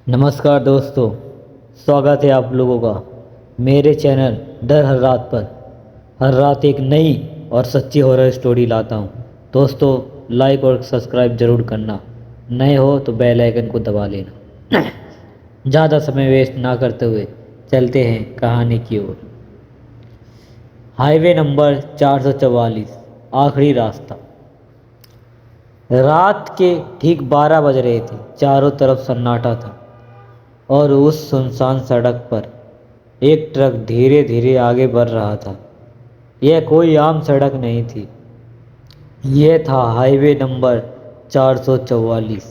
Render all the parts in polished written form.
नमस्कार दोस्तों, स्वागत है आप लोगों का मेरे चैनल डर हर रात पर। हर रात एक नई और सच्ची हॉरर स्टोरी लाता हूँ। दोस्तों, लाइक और सब्सक्राइब ज़रूर करना। नए हो तो बेल आइकन को दबा लेना। ज़्यादा समय वेस्ट ना करते हुए चलते हैं कहानी की ओर। हाईवे नंबर 444, आखिरी रास्ता। रात के ठीक 12 बज रहे थे। चारों तरफ सन्नाटा था और उस सुनसान सड़क पर एक ट्रक धीरे धीरे आगे बढ़ रहा था। यह कोई आम सड़क नहीं थी। यह था हाईवे नंबर 444,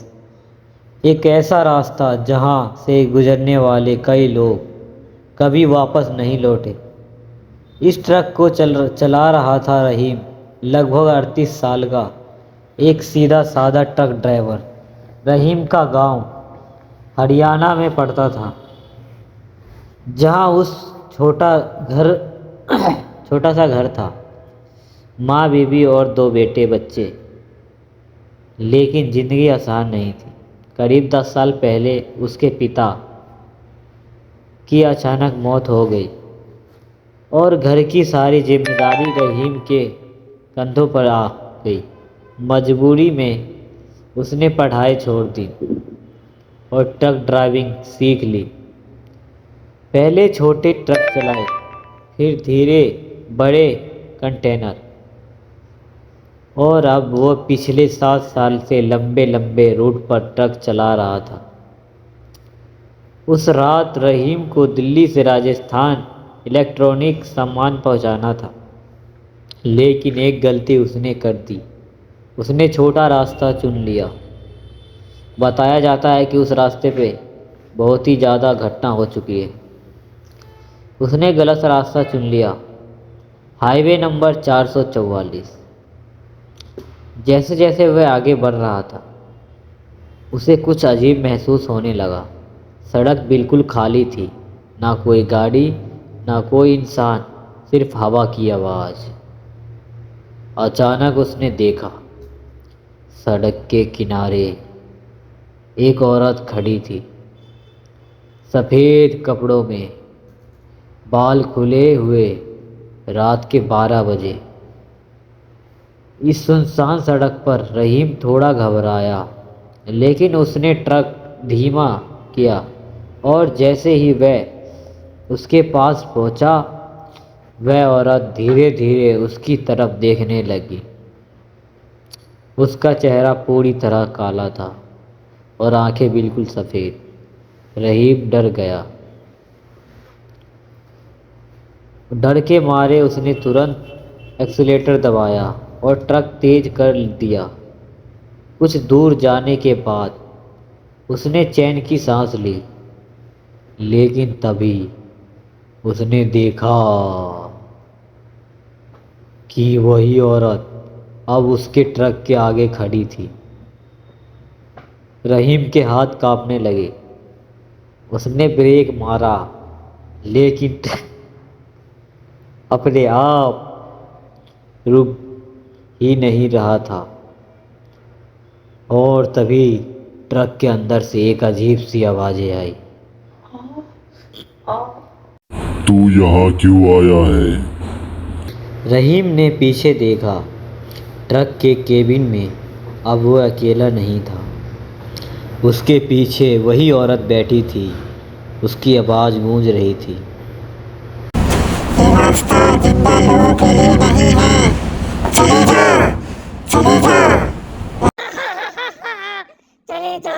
एक ऐसा रास्ता जहां से गुजरने वाले कई लोग कभी वापस नहीं लौटे। इस ट्रक को चला रहा था रहीम, लगभग 38 साल का, एक सीधा साधा ट्रक ड्राइवर। रहीम का गांव हरियाणा में पड़ता था, जहां उस छोटा घर छोटा सा घर था, माँ, बीवी और 2 बेटे बच्चे। लेकिन ज़िंदगी आसान नहीं थी। करीब 10 साल पहले उसके पिता की अचानक मौत हो गई और घर की सारी जिम्मेदारी रहीम के कंधों पर आ गई। मजबूरी में उसने पढ़ाई छोड़ दी और ट्रक ड्राइविंग सीख ली। पहले छोटे ट्रक चलाए, फिर धीरे बड़े कंटेनर, और अब वो पिछले 7 साल से लंबे लंबे रूट पर ट्रक चला रहा था। उस रात रहीम को दिल्ली से राजस्थान इलेक्ट्रॉनिक सामान पहुंचाना था, लेकिन एक गलती उसने कर दी। उसने छोटा रास्ता चुन लिया। बताया जाता है कि उस रास्ते पे बहुत ही ज़्यादा घटना हो चुकी है। उसने गलत रास्ता चुन लिया। Highway number 444। जैसे जैसे वह आगे बढ़ रहा था, उसे कुछ अजीब महसूस होने लगा। सड़क बिल्कुल खाली थी, ना कोई गाड़ी, ना कोई इंसान, सिर्फ हवा की आवाज़। अचानक उसने देखा, सड़क के किनारे एक औरत खड़ी थी, सफ़ेद कपड़ों में, बाल खुले हुए। रात के 12 बजे इस सुनसान सड़क पर रहीम थोड़ा घबराया, लेकिन उसने ट्रक धीमा किया और जैसे ही वह उसके पास पहुंचा, वह औरत धीरे धीरे उसकी तरफ देखने लगी। उसका चेहरा पूरी तरह काला था और आंखें बिल्कुल सफ़ेद। रहीम डर गया। डर के मारे उसने तुरंत एक्सीलेटर दबाया और ट्रक तेज कर दिया। कुछ दूर जाने के बाद उसने चैन की सांस ली, लेकिन तभी उसने देखा कि वही औरत अब उसके ट्रक के आगे खड़ी थी। रहीम के हाथ कांपने लगे। उसने ब्रेक मारा, लेकिन ट्रक अपने आप रुक ही नहीं रहा था। और तभी ट्रक के अंदर से एक अजीब सी आवाज़ें आई। तू यहाँ क्यों आया है? रहीम ने पीछे देखा। ट्रक के केबिन में अब वो अकेला नहीं था। उसके पीछे वही औरत बैठी थी। उसकी आवाज़ गूंज रही थी। ये रास्ता जिंदा लोगों के लिए नहीं है। चले जा, चले जा।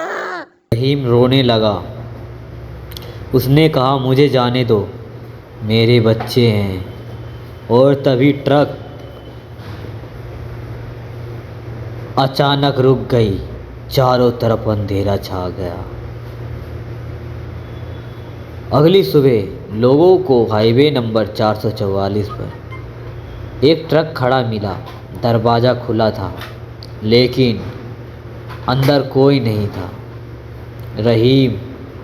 रहीम रोने लगा। उसने कहा, मुझे जाने दो, मेरे बच्चे हैं। और तभी ट्रक अचानक रुक गई। चारों तरफ अंधेरा छा गया। अगली सुबह लोगों को हाईवे नंबर 444 पर एक ट्रक खड़ा मिला। दरवाज़ा खुला था, लेकिन अंदर कोई नहीं था। रहीम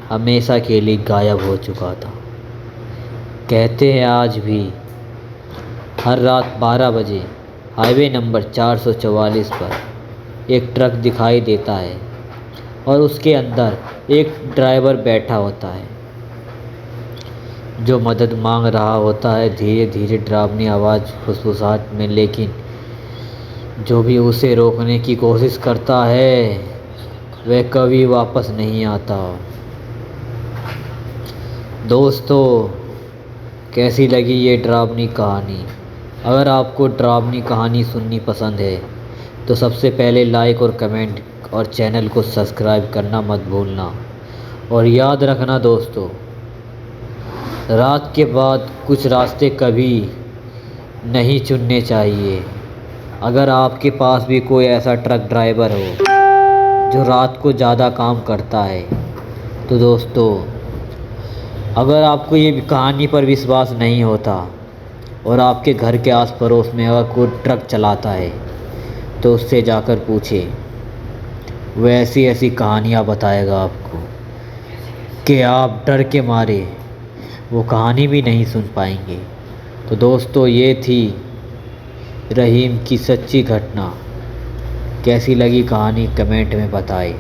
हमेशा के लिए गायब हो चुका था। कहते हैं आज भी हर रात 12 बजे हाईवे नंबर 444 पर एक ट्रक दिखाई देता है और उसके अंदर एक ड्राइवर बैठा होता है जो मदद मांग रहा होता है धीरे धीरे डरावनी आवाज़ फुसफुसाहट में, लेकिन जो भी उसे रोकने की कोशिश करता है वह कभी वापस नहीं आता। दोस्तों, कैसी लगी ये डरावनी कहानी? अगर आपको डरावनी कहानी सुननी पसंद है तो सबसे पहले लाइक और कमेंट और चैनल को सब्सक्राइब करना मत भूलना। और याद रखना दोस्तों, रात के बाद कुछ रास्ते कभी नहीं चुनने चाहिए। अगर आपके पास भी कोई ऐसा ट्रक ड्राइवर हो जो रात को ज़्यादा काम करता है तो दोस्तों, अगर आपको ये कहानी पर विश्वास नहीं होता और आपके घर के आस पड़ोस में अगर कोई ट्रक चलाता है तो उससे जाकर पूछे, वह ऐसी ऐसी कहानियाँ बताएगा आपको कि आप डर के मारे वो कहानी भी नहीं सुन पाएंगे। तो दोस्तों, ये थी रहीम की सच्ची घटना। कैसी लगी कहानी कमेंट में बताएं।